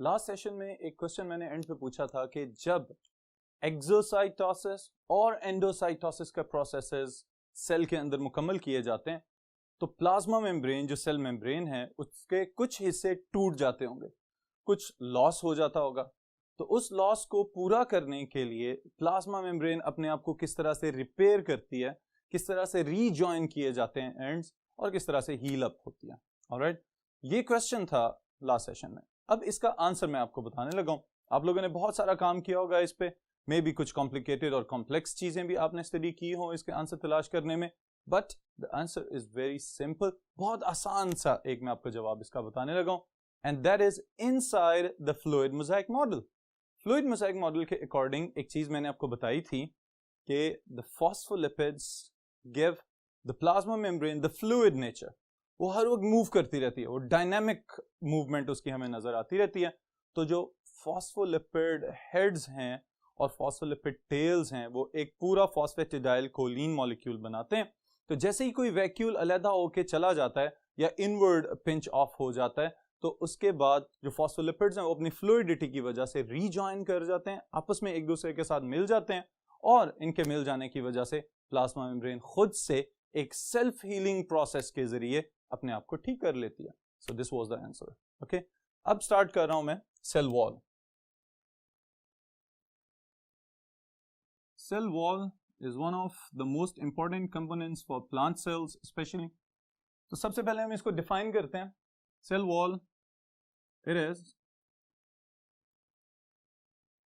Last session में एक question मैंने एंड पे पूछा था कि जब एक्सोसाइटोसिस और एंडोसाइटोसिस का प्रोसेसेस सेल के अंदर मुकम्मल किए जाते हैं तो प्लाज्मा मेम्ब्रेन जो सेल मेम्ब्रेन है उसके कुछ हिस्से टूट जाते होंगे, कुछ लॉस हो जाता होगा। तो उस लॉस को पूरा करने के लिए प्लाज्मा मेम्ब्रेन अपने आप को किस तरह से रिपेयर करती है, किस तरह से रीजॉइन किए जाते हैं एंड्स और किस तरह से हील अप होती है। ऑलराइट, ये क्वेश्चन था लास्ट सेशन में। अब इसका आंसर मैं आपको बताने लगा हूं। आप लोगों ने बहुत सारा काम किया होगा इस पे, मे भी कुछ कॉम्प्लिकेटेड और कॉम्प्लेक्स चीजें भी आपने स्टडी की हो इसके आंसर तलाश करने में, but the answer is very simple. बहुत आसान सा एक मैं आपको जवाब इसका बताने लगा हूं, and that is inside the fluid mosaic model. Fluid mosaic model के अकॉर्डिंग एक चीज मैंने आपको बताई थी कि the phospholipids give the plasma membrane the fluid nature. वो हर वक्त मूव करती रहती है, वो डायनामिक मूवमेंट उसकी हमें नजर आती रहती है। तो जो फॉस्फोलिपिड हेड्स हैं और फॉस्फोलिपिड टेल्स हैं वो एक पूरा फॉस्फेटिडाइल कोलिन मॉलिक्यूल बनाते हैं। तो जैसे ही कोई वैक्यूल अलहदा होकर चला जाता है या इनवर्ड पिंच ऑफ हो जाता है तो उसके बाद जो फॉस्फोलिपिड्स हैं वो अपनी फ्लूइडिटी की वजह से रीजॉइन कर जाते हैं, आपस में एक दूसरे के साथ मिल जाते हैं और इनके मिल जाने की वजह से प्लाज्मा मेम्ब्रेन खुद से एक सेल्फ हीलिंग प्रोसेस के जरिए अपने आप को ठीक कर लेती है। So this was the answer. Okay, अब स्टार्ट कर रहा हूं मैं cell wall. Cell wall is one of the most important components for plant cells especially. तो सबसे पहले हम इसको डिफाइन करते हैं। Cell wall, it is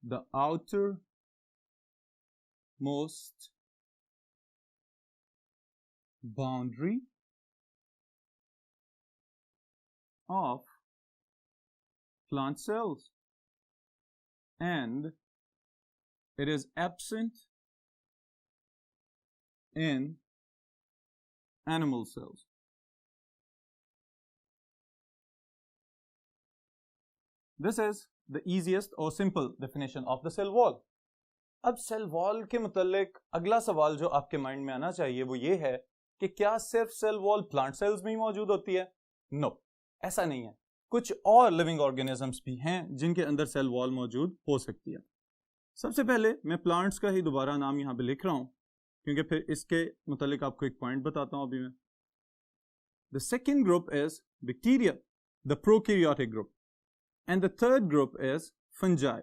the outermost boundary of plant cells and it is absent in animal cells. This is the easiest or simple definition of the cell wall. अब cell wall के मुतालिक अगला सवाल जो आपके mind में आना चाहिए वो ये है कि क्या सिर्फ सेल वॉल प्लांट सेल्स में ही मौजूद होती है? नो, ऐसा नहीं है। कुछ और लिविंग ऑर्गेनिजम्स भी हैं जिनके अंदर सेल वॉल मौजूद हो सकती है। सबसे पहले मैं प्लांट्स का ही दोबारा नाम यहाँ पे लिख रहा हूँ क्योंकि फिर इसके मुतालिक आपको एक पॉइंट बताता हूँ अभी मैं। The second group is bacteria, the prokaryotic group, and the third group is fungi,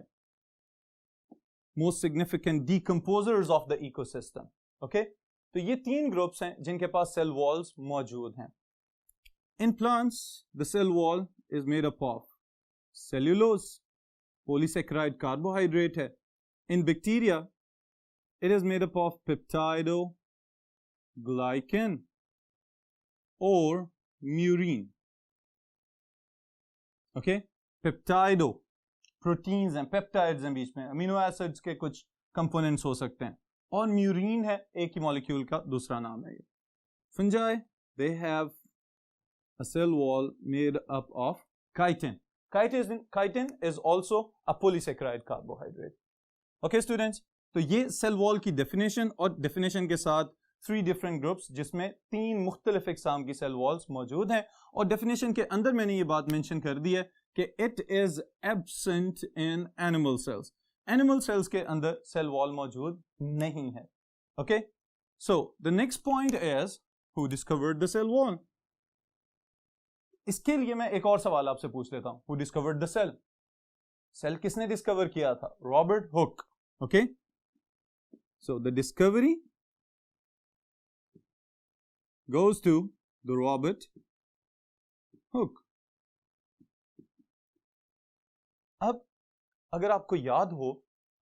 most significant decomposers of the ecosystem. Okay, तो ये तीन ग्रुप्स हैं जिनके पास सेल वॉल्स मौजूद हैं। In plants, the cell wall is made up of cellulose, polysaccharide carbohydrate है। In bacteria, it is made up of peptidoglycan or murine. Okay, peptido proteins हैं, peptides हैं, बीच में अमीनो एसिड्स के कुछ कंपोनेंट्स हो सकते हैं, और म्यूरिन है एक ही मॉलिक्यूल का दूसरा नाम है ये। Fungi, they have a cell wall made up of chitin. Chitin is also a polysaccharide carbohydrate. Okay students, तो ये सेल वॉल की डेफिनेशन और डेफिनेशन के साथ 3 डिफरेंट ग्रुप्स जिसमें 3 मुख्तलिफ इकसाम की सेल वॉल्स मौजूद हैं, और डेफिनेशन के अंदर मैंने ये बात मेंशन कर दी है कि it is absent in animal cells. Animal cells के अंदर सेल वॉल मौजूद नहीं है। Okay, so the next point is who discovered the cell wall. इसके लिए मैं एक और सवाल आपसे पूछ लेता हूं, who discovered the cell? Cell किसने डिस्कवर किया था? Robert Hooke. Okay, so the discovery goes to the Robert Hooke. अब अगर आपको याद हो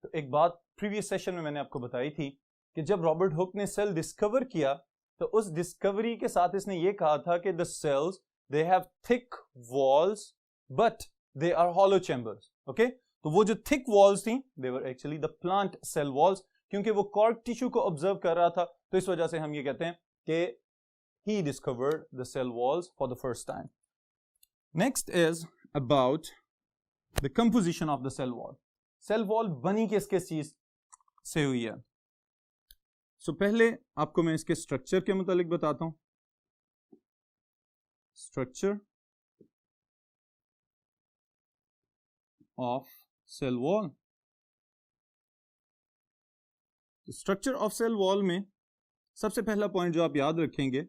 तो एक बात प्रीवियस सेशन में मैंने आपको बताई थी कि जब रॉबर्ट हुक ने सेल डिस्कवर किया तो उस डिस्कवरी के साथ इसने ये कहा था कि the cells they have thick walls but they are hollow chambers. Okay, तो वो जो थिक वॉल्स थी they were actually the plant cell walls, क्योंकि वो कॉर्क टिश्यू को ऑब्जर्व कर रहा था, तो इस वजह से हम ये कहते हैं कि he discovered the cell walls for the first time. Next is about the composition of the cell wall. Cell wall बनी किस चीज से हुई है? So पहले आपको मैं इसके स्ट्रक्चर के मुतालिक बताता हूं। Structure, of cell wall. Structure of cell wall में सबसे पहला पॉइंट जो आप याद रखेंगे,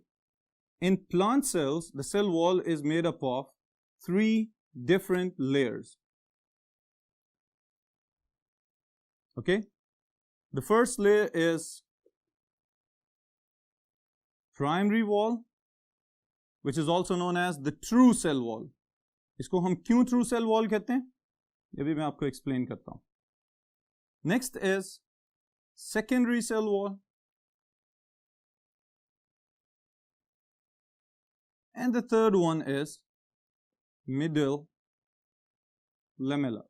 in plant cells the cell wall is made up of 3 different layers. Okay, the first layer is primary wall, which is also known as the true cell wall. इसको हम क्यों true cell wall कहते हैं ये भी मैं आपको explain करता हूं. Next is secondary cell wall, and the third one is middle lamella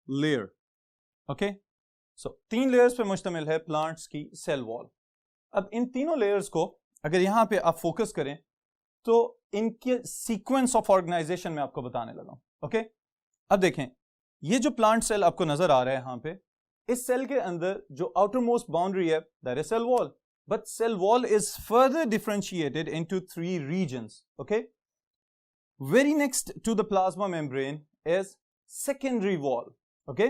layer. Okay, so 3 layers पे मुश्तमिल है प्लांट्स की सेल वॉल. अब इन तीनों लेयर्स को अगर यहां पे आप फोकस करें तो इनके सीक्वेंस ऑफ ऑर्गेनाइजेशन में आपको बताने लगा. ओके, अब देखें ये जो प्लांट सेल आपको नजर आ रहा है यहां पे, इस सेल के अंदर जो आउटर मोस्ट बाउंड्री है that is cell wall, but cell wall is further differentiated into 3 regions. Okay, very next to the plasma membrane is secondary wall. Okay,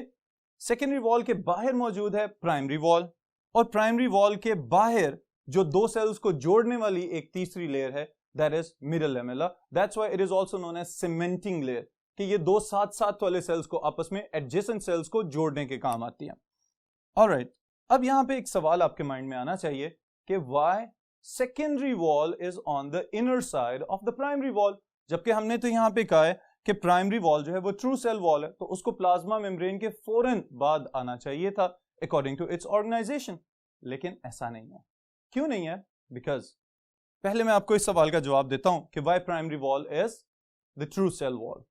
secondary wall के बाहर मौजूद है प्राइमरी वॉल, और primary wall के बाहर जो 2 sales को जोड़ने वाली एक तीसरी लेयर है that is middle lamella. That's why it is also known as cementing layer, कि ये 2 साथ वाले सेल्स को आपस में एडजेसेंट सेल्स को जोड़ने के काम आती है. ऑलराइट, अब यहां पे एक सवाल आपके माइंड में आना चाहिए कि why secondary wall is on the inner side of the primary wall, जबकि हमने तो यहां पे कहा है कि प्राइमरी वॉल जो है वो ट्रू सेल वॉल है, तो उसको प्लाज्मा मेम्ब्रेन के फौरन बाद आना चाहिए था अकॉर्डिंग टू इट्स ऑर्गेनाइजेशन. लेकिन ऐसा नहीं है. क्यों नहीं है? बिकॉज पहले मैं आपको इस सवाल का जवाब देता हूं कि why primary wall is the true cell wall.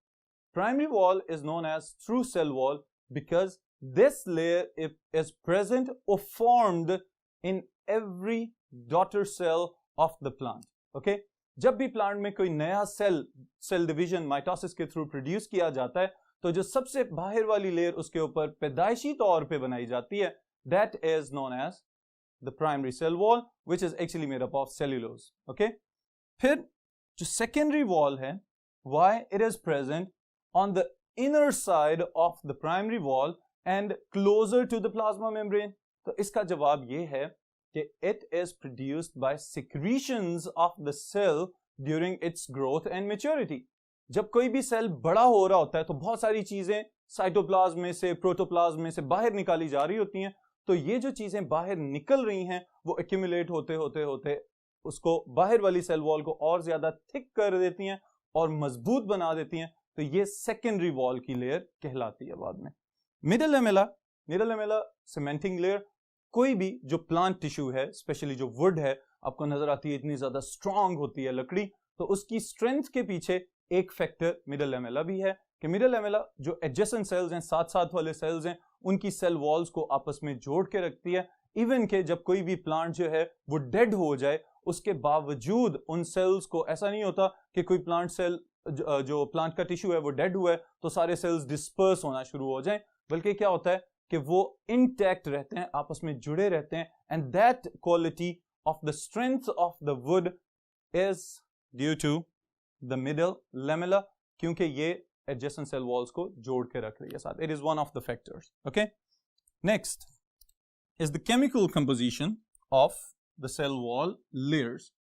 Primary wall is known as true cell wall because this layer is present और formed in every daughter cell of the plant. Okay, जब भी प्लांट में कोई नया cell division mitosis के through produce किया जाता है, तो जो सबसे बाहर वाली लेयर उसके ऊपर पैदाइशी तौर पे बनाई जाती है that is known as the primary cell wall, which is actually made up of cellulose. Okay, फिर जो सेकेंडरी वॉल है, why it is present on the inner side of the primary wall and closer to the plasma membrane. तो इसका जवाब ये है कि it is produced by secretions of the cell during its growth and maturity. जब कोई भी cell बड़ा हो रहा होता है तो बहुत सारी चीजें साइटोप्लाज्म में से, प्रोटोप्लाज्म में से बाहर निकाली जा रही होती हैं. तो ये जो चीजें बाहर निकल रही हैं वो एक्यूमुलेट होते होते होते उसको बाहर वाली सेल वॉल को और ज्यादा थिक कर देती हैं और मजबूत बना देती हैं. तो ये सेकेंडरी वॉल की लेयर कहलाती है बाद में. Middle lamella cementing layer. कोई भी जो प्लांट टिश्यू है, स्पेशली जो वुड है, आपको नजर आती है इतनी ज्यादा स्ट्रांग होती है लकड़ी, तो उसकी स्ट्रेंथ के पीछे एक फैक्टर मिडल लेमेला भी है कि मिडल लेमेला जो एडजेसेंट सेल्स हैं, साथ वाले सेल्स हैं, उनकी सेल वॉल्स को आपस में जोड़ के रखती है. इवन के जब कोई भी प्लांट जो है वो डेड हो जाए, उसके बावजूद उन सेल्स को ऐसा नहीं होता कि कोई प्लांट सेल जो प्लांट का टिश्यू है वो डेड हुआ है तो सारे सेल्स डिस्पर्स होना शुरू हो जाए, बल्कि क्या होता है कि वो इंटैक्ट रहते हैं, आपस में जुड़े रहते हैं. And that quality of the strength of the wood is due to the middle lamella, क्योंकि ये एडजेसेंट सेल वॉल्स को जोड़ के रख रही है साथ. It is one of the factors. Okay, next is the chemical composition of the cell wall layers.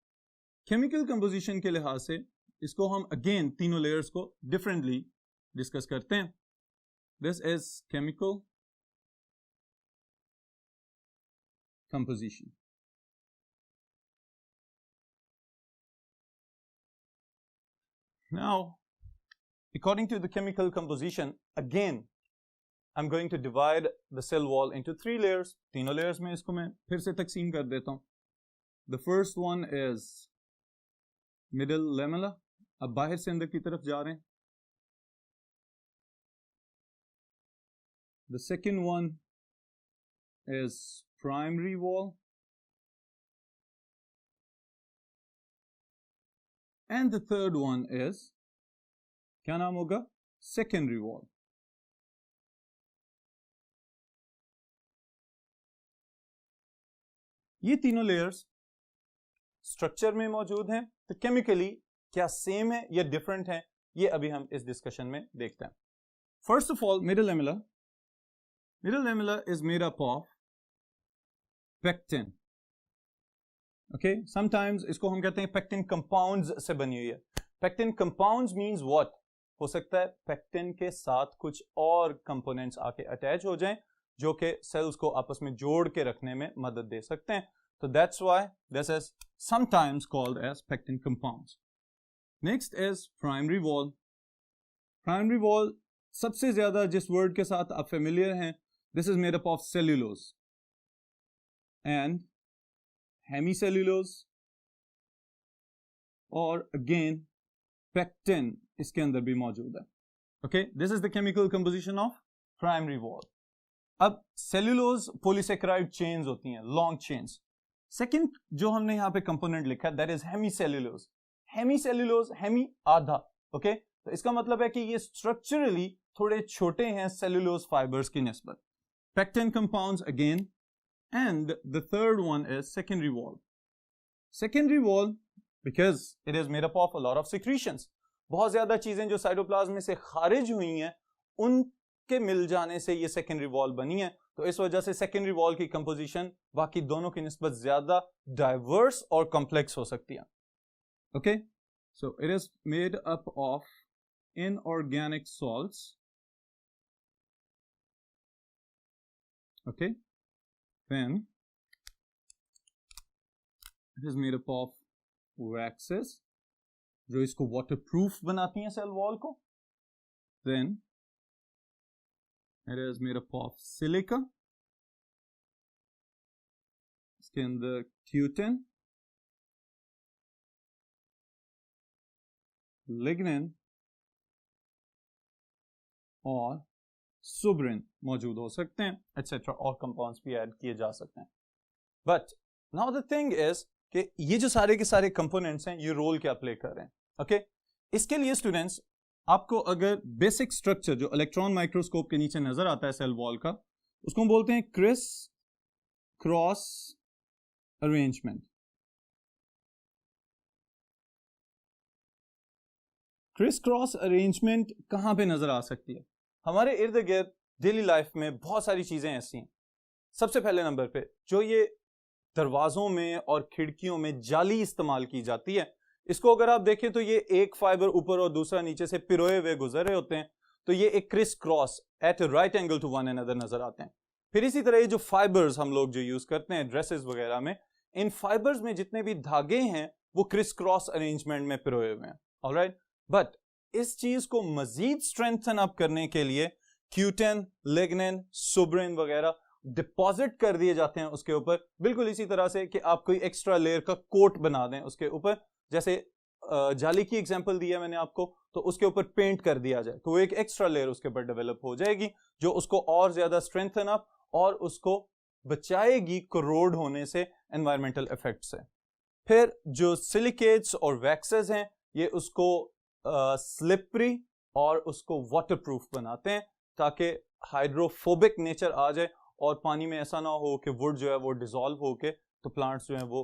Chemical composition के लिहाज से इसको हम अगेन तीनों लेयर्स को डिफरेंटली डिस्कस करते हैं. This is chemical composition. Now, according to the chemical composition, again, I'm going to divide the cell wall into 3 layers. तीनों layers में इसको मैं फिर से तकसीम कर देता हूं. The first one is middle lamella. अब बाहर से अंदर की तरफ जा रहे हैं. The second one is primary wall, and the third one is क्या नाम होगा? Secondary wall. ये तीनों लेयर्स स्ट्रक्चर में मौजूद हैं, तो केमिकली क्या सेम है या डिफरेंट है ये अभी हम इस डिस्कशन में देखते हैं. First of all, middle lamella is made up of pectin. Okay, sometimes इसको हम कहते हैं पेक्टिन कंपाउंड्स से बनी हुई है. Pectin compounds means what? हो सकता है पेक्टिन के साथ कुछ और कंपोनेंट्स आके अटैच हो जाएं जो कि सेल्स को आपस में जोड़ के रखने में मदद दे सकते हैं. तो that's why this is sometimes called as pectin compounds. Next is primary wall. Primary wall सबसे ज्यादा जिस वर्ड के साथ आप फेमिलियर हैं, this is made up of cellulose and hemicellulose और अगेन पेक्टिन इसके अंदर भी मौजूद है. Okay, this is the chemical composition of primary wall. अब सेल्यूलोज पॉलीसेकेराइड चेन्स होती हैं, लॉन्ग चेन्स. सेकंड जो हमने यहां पे कंपोनेंट लिखा है that is hemicellulose. Hemicellulose, hemi आधा. ओके, तो इसका मतलब है कि ये स्ट्रक्चरली थोड़े छोटे हैं सेल्यूलोज फाइबर्स की निस्बत. Pectin compounds again. And the third one is secondary wall. Secondary wall because it is made up of a lot of secretions. बहुत ज्यादा चीजें जो साइटोप्लाज्म में से खारिज हुई हैं उनके मिल जाने से ये सेकेंडरी वॉल बनी है. तो इस वजह से सेकेंडरी वॉल की कंपोजिशन बाकी दोनों की निस्बत ज्यादा डाइवर्स और कॉम्प्लेक्स हो सकती है. Okay, so it is made up of inorganic salts. Okay, then it is made up of waxes जो इसको waterproof बनाती हैं सेल वॉल को. then it is made up of silica, इसके अंदर cutin, lignin और सुब्रिन मौजूद हो सकते हैं, एटसेट्रा. और कंपाउंड्स भी ऐड किए जा सकते हैं. But now the thing is कि ये जो सारे के सारे कंपोनेंट्स हैं ये रोल क्या प्ले कर रहे हैं. ओके, इसके लिए स्टूडेंट्स आपको अगर बेसिक स्ट्रक्चर जो इलेक्ट्रॉन माइक्रोस्कोप के नीचे नजर आता है सेल वॉल का, उसको हम बोलते हैं criss cross arrangement. Criss cross arrangement कहां पे नजर आ सकती है? हमारे इर्द गिर्द डेली लाइफ में बहुत सारी चीजें ऐसी हैं. सबसे पहले नंबर पे जो ये दरवाजों में और खिड़कियों में जाली इस्तेमाल की जाती है, इसको अगर आप देखें तो ये एक फाइबर ऊपर और दूसरा नीचे से पिरोए हुए गुजर रहे होते हैं. तो ये एक crisscross at right angle to one another नजर आते हैं. फिर इसी तरह ये जो फाइबर्स हम लोग जो यूज करते हैं ड्रेसेस वगैरह में, इन फाइबर्स में जितने भी धागे हैं वो क्रिस क्रॉस अरेंजमेंट में पिरोए हुए हैं. ऑलराइट, बट इस चीज को मजीद स्ट्रेंथन अप करने के लिए क्यूटिन, लिग्निन, सुब्रिन वगैरह डिपॉजिट कर दिए जाते हैं उसके ऊपर. बिल्कुल इसी तरह से कि आप कोई एक्स्ट्रा लेयर का कोट बना दें उसके ऊपर. जैसे जाली की एग्जांपल दी है मैंने आपको, तो उसके ऊपर पेंट कर दिया जाए तो एक एक्स्ट्रा लेयर उसके ऊपर डेवलप हो जाएगी जो उसको और ज्यादा स्ट्रेंथन अप और उसको बचाएगी कोरोड होने से, एनवायरमेंटल इफेक्ट से. फिर जो सिलिकेट्स और वैक्सेस हैं ये उसको स्लिपरी और उसको वाटरप्रूफ बनाते हैं ताकि हाइड्रोफोबिक नेचर आ जाए और पानी में ऐसा ना हो कि वुड जो है वो डिसॉल्व होके तो प्लांट्स जो है वो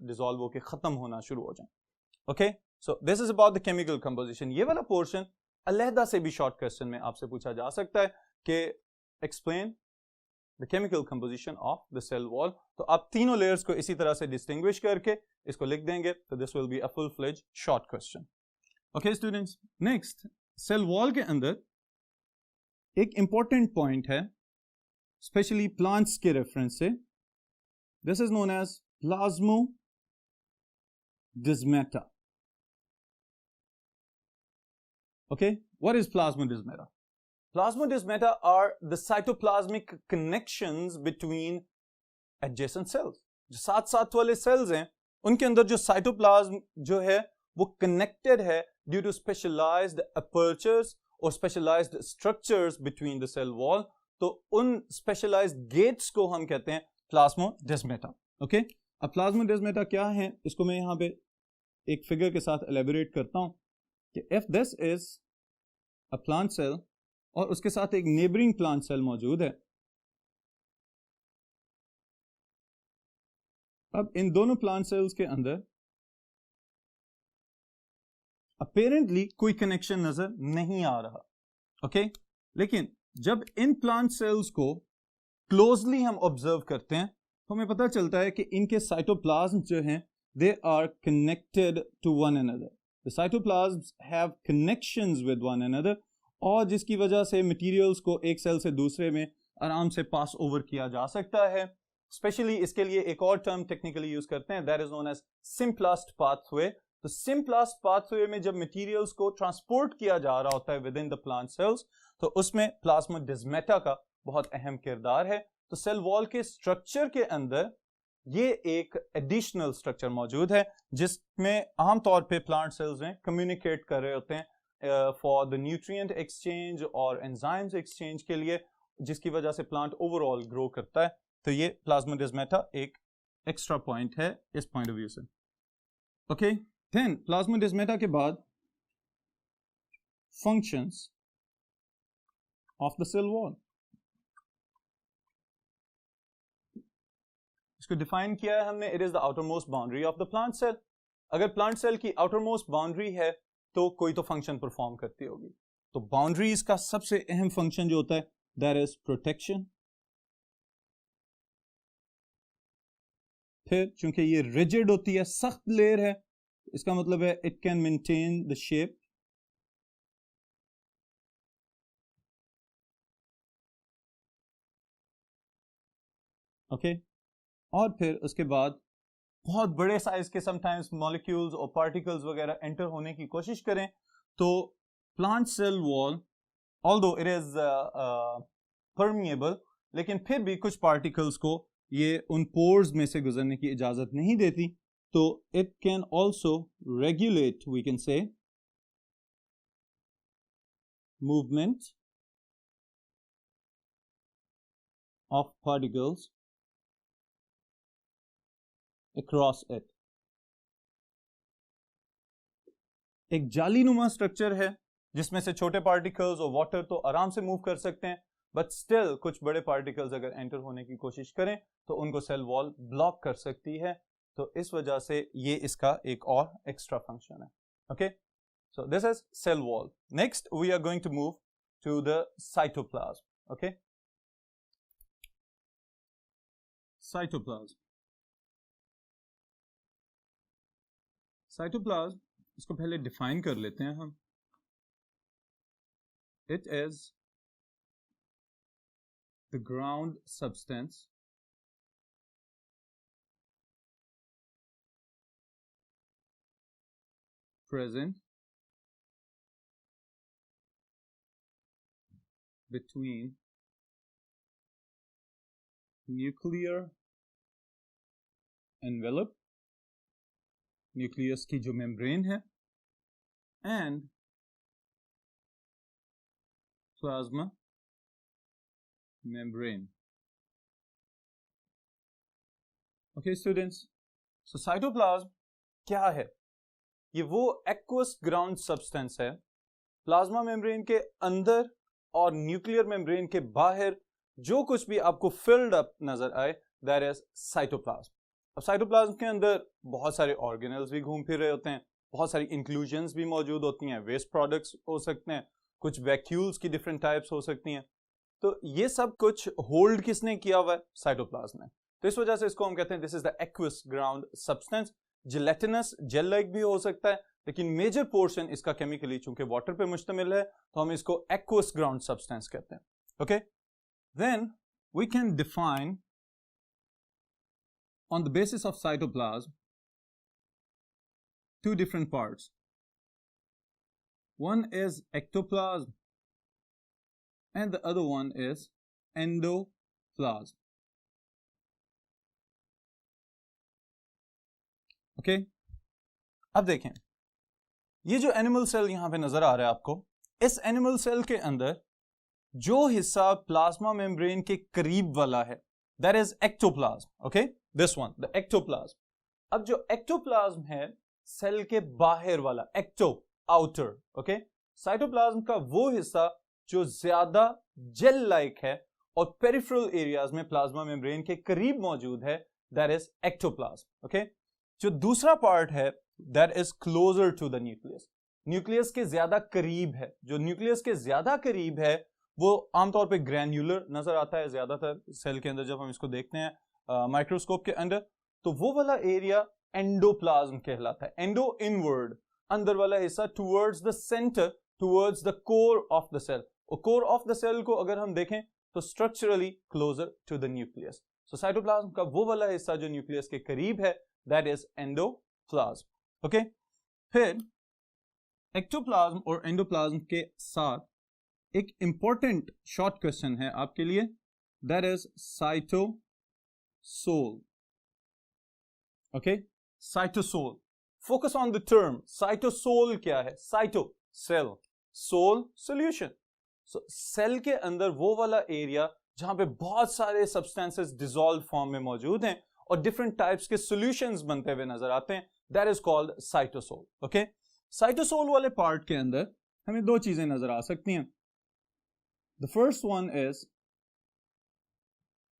डिसॉल्व होके खत्म होना शुरू हो जाए. Okay, so this is about the chemical composition. ये वाला पोर्शन अलहदा से भी शॉर्ट क्वेश्चन में आपसे पूछा जा सकता है कि explain the chemical composition of the cell wall. तो आप तीनों लेयर्स को इसी तरह से डिस्टिंग्विश करके इसको लिख देंगे तो this will be a full fledge short question. Okay students, next cell wall के अंदर एक इंपॉर्टेंट पॉइंट है स्पेशली प्लांट्स के रेफरेंस से. This is known as plasmodesmata. Okay, what is plasmodesmata? Plasmodesmata are the cytoplasmic connections between adjacent cells. जो साथ साथ वाले cells हैं उनके अंदर जो cytoplasm जो है वो connected है due to specialized apertures और specialized structures between the cell wall. तो उन specialized gates को हम कहते हैं plasmodesmata. Okay? अब plasmodesmata क्या है इसको मैं यहाँ पे एक फिगर के साथ elaborate करता हूँ कि if this is a plant cell और उसके साथ एक नेबरिंग प्लांट सेल मौजूद है. अब इन दोनों प्लांट सेल्स के अंदर अपेरेंटली कोई कनेक्शन नजर नहीं आ रहा, ओके लेकिन जब इन प्लांट सेल्स को क्लोजली हम ऑब्जर्व करते हैं तो हमें पता चलता है कि इनके साइटोप्लाज्म जो हैं they are connected to one another, the cytoplasms have connections with one another, और जिसकी वजह से मटेरियल्स को एक सेल से दूसरे में आराम से पास ओवर किया जा सकता है। स्पेशली इसके लिए एक और टर्म टेक्निकली यूज करते हैं, that is known as symplast pathway. तो सिम्प्लास्ट पाथवे में जब मटेरियल्स को ट्रांसपोर्ट किया जा रहा होता है with in the plant cells तो उसमें प्लाज्मोडेस्माटा का बहुत अहम किरदार है। तो सेल वॉल के स्ट्रक्चर के अंदर ये एक एडिशनल स्ट्रक्चर मौजूद है जिसमें आमतौर पे प्लांट सेल्स में कम्युनिकेट कर रहे होते हैं फॉर द न्यूट्रिएंट एक्सचेंज और एंजाइम्स एक्सचेंज के लिए, जिसकी वजह से प्लांट ओवरऑल ग्रो करता है। तो ये प्लाज्मोडेस्माटा एक एक्स्ट्रा पॉइंट है इस पॉइंट ऑफ व्यू से। ओके देन प्लाज्मोडेस्माटा के बाद functions of the cell wall, इसको डिफाइन किया है हमने, it is the outermost boundary of the plant cell. अगर प्लांट सेल की आउटर मोस्ट बाउंड्री है तो कोई तो फंक्शन परफॉर्म करती होगी। तो बाउंड्रीज का सबसे अहम फंक्शन जो होता है दैट इज प्रोटेक्शन। फिर चूंकि ये रिजिड होती है, सख्त लेयर है, इसका मतलब है it can maintain the shape. Okay और फिर उसके बाद बहुत बड़े साइज के समटाइम्स मॉलिक्यूल्स और पार्टिकल्स वगैरह एंटर होने की कोशिश करें तो plant cell wall although it is permeable, लेकिन फिर भी कुछ पार्टिकल्स को ये उन पोर्स में से गुजरने की इजाजत नहीं देती। तो it can also regulate, we can say, movement of particles across it। एक जालीनुमा स्ट्रक्चर है जिसमें से छोटे पार्टिकल्स और वाटर तो आराम से मूव कर सकते हैं, बट स्टिल कुछ बड़े पार्टिकल्स अगर एंटर होने की कोशिश करें तो उनको सेल वॉल ब्लॉक कर सकती है। तो इस वजह से ये इसका एक और एक्स्ट्रा फंक्शन है। Okay so this is cell wall. Next we are going to move to the cytoplasm. Okay cytoplasm, cytoplasm इसको पहले डिफाइन कर लेते हैं हम। It is the ground substance present between nuclear envelope, nucleus की जो membrane है, and plasma membrane. Okay students, so cytoplasm क्या है? ये वो एक्वस ग्राउंड सब्सटेंस है प्लाज्मा मेम्ब्रेन के अंदर और न्यूक्लियर मेम्ब्रेन के बाहर जो कुछ भी आपको फिल्ड अप नजर आए दैट इज साइटोप्लाज्म। अब साइटोप्लाज्म के अंदर बहुत सारे ऑर्गेनेल्स भी घूम फिर रहे होते हैं, बहुत सारी इंक्लूजन्स भी मौजूद होती हैं, वेस्ट प्रोडक्ट्स हो सकते हैं, कुछ वैक्यूल्स की डिफरेंट टाइप्स हो सकती हैं। तो ये सब कुछ होल्ड किसने किया हुआ है? साइटोप्लाज्म ने। तो इस वजह से इसको हम कहते हैं this is the aqueous ground substance. Gelatinous gel like भी हो सकता है, लेकिन मेजर पोर्शन इसका केमिकली चूंकि वाटर पे मुश्तमिल है तो हम इसको एक्वस ग्राउंड सब्सटेंस कहते हैं। Okay then we can define on the basis of cytoplasm two different parts. One is ectoplasm and the other one is endoplasm. Okay, अब देखें ये जो एनिमल सेल यहां पे नजर आ रहा है आपको, इस एनिमल सेल के अंदर जो हिस्सा प्लाज्मा मेम्ब्रेन के करीब वाला है that is ectoplasm. Okay, this one, the ectoplasm. अब जो ectoplasm है सेल के बाहर वाला, ecto, outer. Okay, साइटोप्लाज्म का वो हिस्सा जो ज्यादा जेल लाइक है और पेरिफेरल एरियाज में प्लाज्मा मेम्ब्रेन के करीब मौजूद है, that is ectoplasm. Okay, जो दूसरा पार्ट है that is closer to the nucleus. Nucleus के ज्यादा करीब है, जो न्यूक्लियस के ज्यादा करीब है वो आमतौर पे ग्रैन्युलर नजर आता है ज्यादातर सेल के अंदर जब हम इसको देखते हैं माइक्रोस्कोप के अंदर, तो वो वाला एरिया एंडोप्लाज्म कहलाता है। एंडो इनवर्ड, अंदर वाला हिस्सा, towards the centre, towards the core of the cell. और कोर ऑफ द सेल को अगर हम देखें तो structurally closer to the nucleus. So cytoplasm का वो वाला हिस्सा जो न्यूक्लियस के करीब है, दैट इज एंडोप्लाज्म। ओके, फिर एक्टोप्लाज्म और एंडोप्लाज्म के साथ एक इंपॉर्टेंट शॉर्ट क्वेश्चन है आपके लिए, that is cytosol. Okay, cytosol, focus on the term. Cytosol क्या है? Cyto cell, soul solution. So cell के अंदर वो वाला एरिया जहां पे बहुत सारे सब्सटेंसेस डिसॉल्व फॉर्म में मौजूद हैं और डिफरेंट टाइप्स के सॉल्यूशंस बनते हुए नजर आते हैं, that is called cytosol. Okay, cytosol वाले पार्ट के अंदर हमें दो चीजें नजर आ सकती हैं। The first one is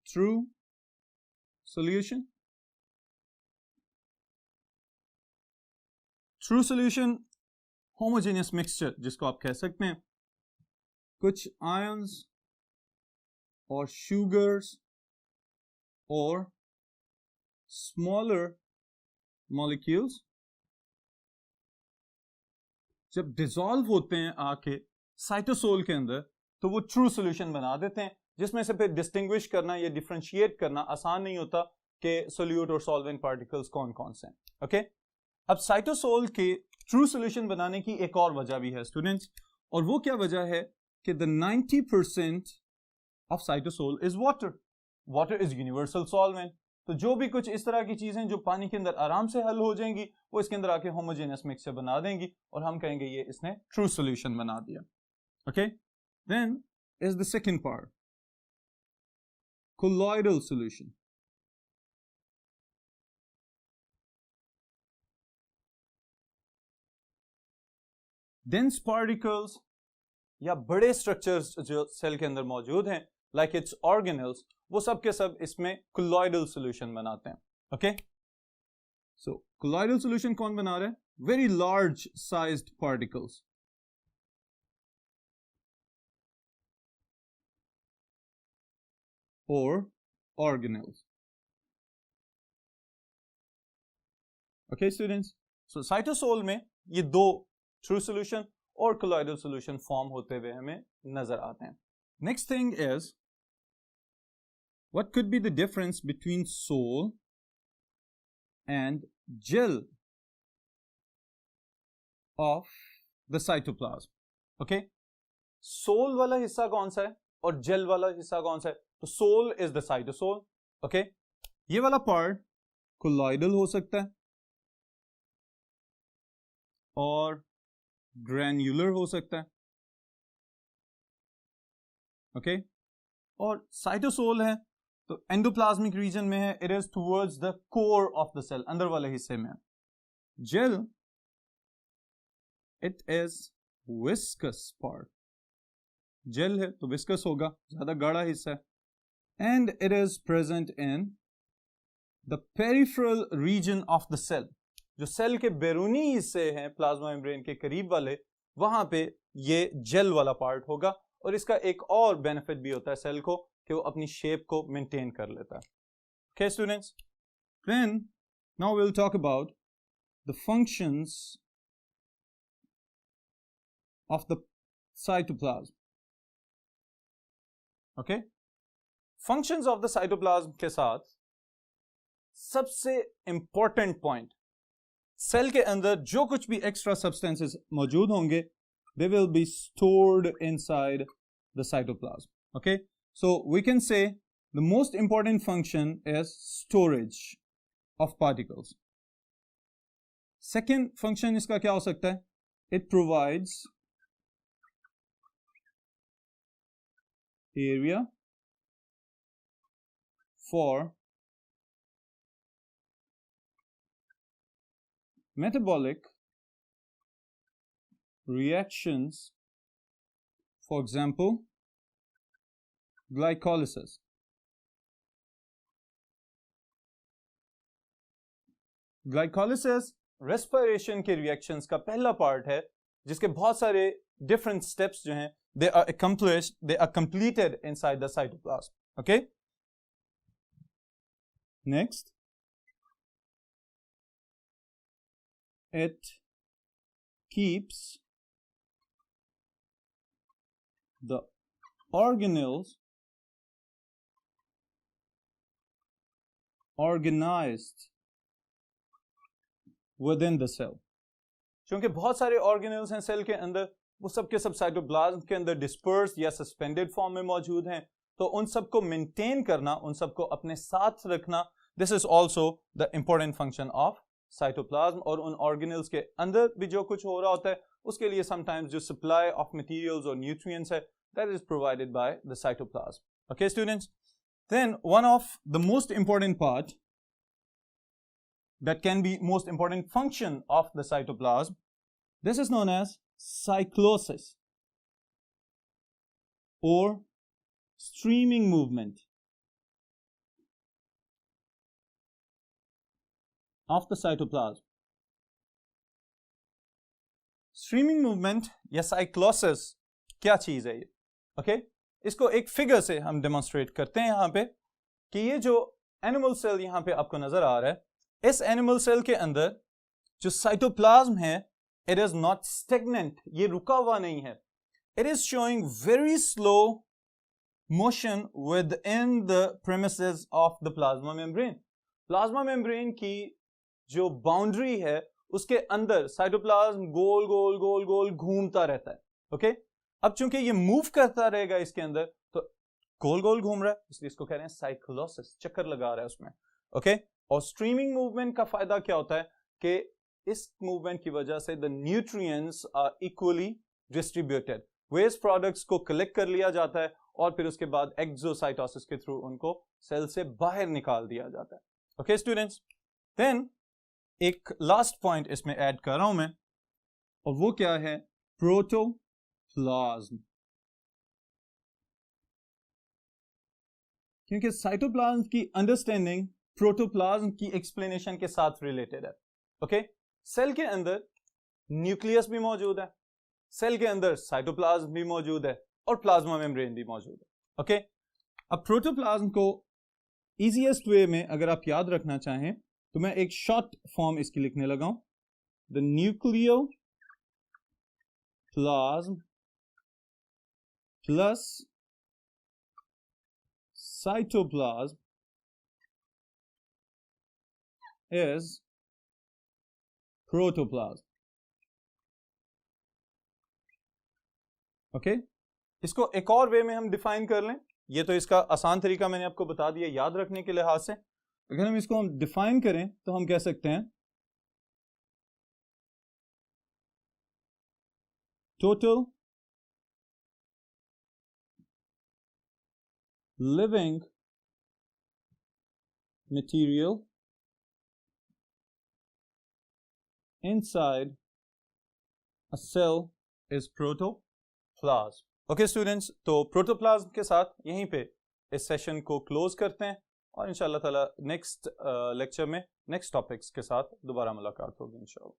true solution. True solution homogeneous mixture जिसको आप कह सकते हैं, कुछ आयंस और शुगर्स और स्मॉलर मॉलिक्यूल्स जब डिसॉल्व होते हैं आके साइटोसोल के अंदर तो वो ट्रू सॉल्यूशन बना देते हैं, जिसमें से फिर डिस्टिंग्विश करना या डिफरेंशिएट करना आसान नहीं होता कि सोल्यूट और सॉल्वेंट पार्टिकल्स कौन कौन से हैं। ओके, अब साइटोसोल के ट्रू सॉल्यूशन बनाने की एक और वजह भी है स्टूडेंट्स, और वो क्या वजह है कि the 90% of cytosol is water. Water is universal solvent, तो जो भी कुछ इस तरह की चीजें जो पानी के अंदर आराम से हल हो जाएंगी वो इसके अंदर आके होमोजेनियस मिक्सचर बना देंगी और हम कहेंगे ये इसने ट्रू सॉल्यूशन बना दिया। Okay, then is the second part, colloidal solution. Dense particles या बड़े स्ट्रक्चर्स जो सेल के अंदर मौजूद हैं, लाइक इट्स ऑर्गेनेल्स, वो सब के सब इसमें कोलॉइडल सॉल्यूशन बनाते हैं। ओके, सो कोलॉइडल सॉल्यूशन कौन बना रहा है? Very large sized particles. और organelles. Okay students, so cytosol में ये दो true solution और colloidal solution form होते हुए हमें नजर आते हैं। Next thing is, what could be the difference between sol and gel of the cytoplasm? Okay, sol वाला हिस्सा कौन सा है और gel वाला हिस्सा कौन सा है? तो sol is the cytosol. Okay, ये वाला पार्ट कोलॉइडल हो सकता है और ग्रैन्युलर हो सकता है। ओके, और साइटोसोल है तो एंडोप्लाज्मिक रीजन में है, it is towards the core of the cell, अंदर वाले हिस्से में। Gel, it is viscous part. Gel है तो विस्कस होगा, ज्यादा गाढ़ा हिस्सा है। And it is present in the peripheral region of the cell. जो सेल के बैरूनी हिस्से हैं प्लाज्मा मेम्ब्रेन के करीब वाले, वहां पे ये जेल वाला पार्ट होगा। और इसका एक और बेनिफिट भी होता है सेल को कि वो अपनी शेप को मेंटेन कर लेता है। Okay students, then now we'll talk about the functions of the cytoplasm. Okay, functions of the cytoplasm के साथ सबसे इंपॉर्टेंट पॉइंट, सेल के अंदर जो कुछ भी एक्स्ट्रा सब्सटेंसेस मौजूद होंगे, they will be stored inside the cytoplasm. Okay, so we can say the most important function is storage of particles. Second function इसका क्या हो सकता है? It provides area for metabolic reactions, for example, glycolysis. Glycolysis respiration के reactions का पहला part है जिसके बहुत सारे डिफरेंट स्टेप्स जो हैं they are accomplished, they are completed inside the cytoplasm. Okay? Next, it keeps the organelles organized within the cell. क्योंकि बहुत सारे ऑर्गेनेल्स हैं सेल के अंदर, वो सब के सब साइटोप्लाज्म के अंदर डिस्पर्स या सस्पेंडेड फॉर्म में मौजूद हैं, तो उन सबको मेंटेन करना, उन सबको अपने साथ रखना, this is also the important function of cytoplasm. और उन ऑर्गेनेल्स के अंदर भी जो कुछ हो रहा होता है उसके लिए समटाइम्स जो सप्लाई ऑफ मटेरियल्स और न्यूट्रिएंट्स है that is provided by the cytoplasm. Okay students, then one of the most important part that can be most important function of the cytoplasm, this is known as cyclosis or streaming movement of the cytoplasm. Streaming movement या cyclosis क्या चीज है ये? Okay? इसको एक figure से हम demonstrate करते हैं यहाँ पे कि ये जो एनिमल सेल यहाँ पे आपको नजर आ रहा है, इस एनिमल सेल के अंदर जो साइटोप्लाज्म है इट इज नॉट स्टेगनेंट, ये रुका हुआ नहीं है. It is showing very slow motion with in the premises of the plasma membrane. Plasma membrane की जो बाउंड्री है उसके अंदर साइटोप्लाज्म गोल गोल गोल गोल घूमता रहता है. ओके, अब चूंकि ये मूव करता रहेगा इसके अंदर तो गोल गोल घूम रहा है, इसलिए इसको कह रहे हैं साइक्लोसिस, चक्कर लगा रहा है उसमें. ओके, और स्ट्रीमिंग मूवमेंट का फायदा क्या होता है कि इस मूवमेंट की वजह से the nutrients are equally distributed, waste products को कलेक्ट कर लिया जाता है और फिर उसके बाद एक्सोसाइटोसिस के थ्रू उनको सेल से बाहर निकाल दिया जाता है. ओके स्टूडेंट्स, देन एक लास्ट पॉइंट इसमें ऐड कर रहा हूं मैं, और वो क्या है? प्रोटोप्लाज्म. क्योंकि साइटोप्लाज्म की अंडरस्टैंडिंग प्रोटोप्लाज्म की एक्सप्लेनेशन के साथ रिलेटेड है. ओके, सेल के अंदर न्यूक्लियस भी मौजूद है, सेल के अंदर साइटोप्लाज्म भी मौजूद है और प्लाज्मा मेम्ब्रेन भी मौजूद है. ओके, अब प्रोटोप्लाज्म को इजीएस्ट वे में अगर आप याद रखना चाहें तो मैं एक शॉर्ट फॉर्म इसकी लिखने लगा हूं. The nucleoplasm plus cytoplasm is protoplasm. Okay, इसको एक और वे में हम डिफाइन कर लें. ये तो इसका आसान तरीका मैंने आपको बता दिया याद रखने के लिहाज से. अगर हम इसको डिफाइन करें तो हम कह सकते हैं total living material inside a cell is protoplasm. Okay students, तो प्रोटोप्लाज्म के साथ यहीं पे इस सेशन को क्लोज करते हैं और इंशाल्लाह ताला नेक्स्ट लेक्चर में नेक्स्ट टॉपिक्स के साथ दोबारा मुलाकात होगी इंशाल्लाह.